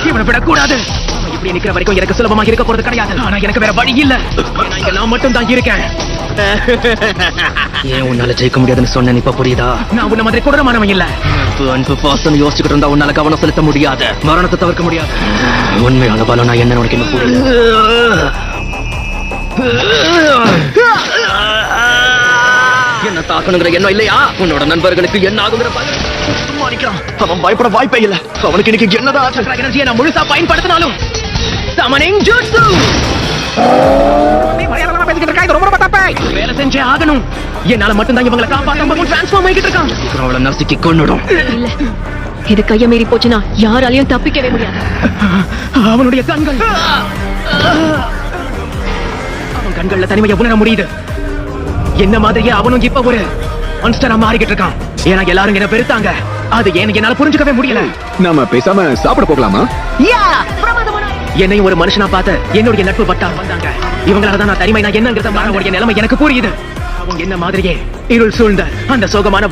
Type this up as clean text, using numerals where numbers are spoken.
இவனை விடக்கூடாது. இப்படி நிக்கிற வரைக்கும் எனக்கு சுலபமாக இருக்க போறது கிடையாது. ஆனா எனக்கு வேற வழி இல்ல. நான் மட்டும் தான் இருக்கேன். ஏன் உன்னால ஜெயிக்க முடியாதுன்னு சொன்னேன், இப்ப புரியுதா? நான் உன்ன மாதிரி கொடூரமானவன் இல்ல. அன்பு பாசம் யோசிச்சுக்கிட்டு இருந்தா உன்னால கவனம் செலுத்த முடியாது, மரணத்தை தவிர்க்க முடியாது. உண்மையான பலம் நான் என்ன உனக்கு என்ன புரியல. என்ன தாக்கணுங்கிற எண்ணம் இல்லையா? உன்னோட நண்பர்களுக்கு என்ன ஆகுங்கிற அவன் பயப்பட வாய்ப்பே இல்ல. அவனுக்கு இன்னைக்கு என்னதான் எனர்ஜியை நான் முழுசா பயன்படுத்தினாலும் சமனிங் ஜூட்சு வேலை செஞ்சே ஆகணும். என்னால மட்டும்தான் இவங்களை காப்பாற்ற டிரான்ஸ்ஃபார்ம் ஆகிட்டு இருக்கான். அவளை நசுக்கி கொன்னுடும். இல்ல, இது கைய மீறி போச்சுன்னா யாராலையும் தப்பிக்கவே முடியாது. அவனுடைய கண்கள், அவன் கண்கள்ல தனிமையை உணர முடியுது. என்ன மாதிரியே அவனும் இப்ப ஒரு மான்ஸ்டரா மாறிக்கிட்டு இருக்கான். ஏன்னா எல்லாரும் என்ன பெருத்தாங்க. அது ஏன்னு என்னால புரிஞ்சுக்கவே முடியல. நாம பேசாம சாப்பிட போகலாமா? என்னையும் ஒரு மனுஷனா பார்த்து என்னுடைய நட்பு வட்டார் வந்தாங்க. இவங்களாலதான் நான் தனிமை நான் என்னங்கிறத மாறவுடைய நிலைமை எனக்கு புரியுது. அவங்க என்ன மாதிரியே இருள் சூழ்ந்த அந்த சோகமான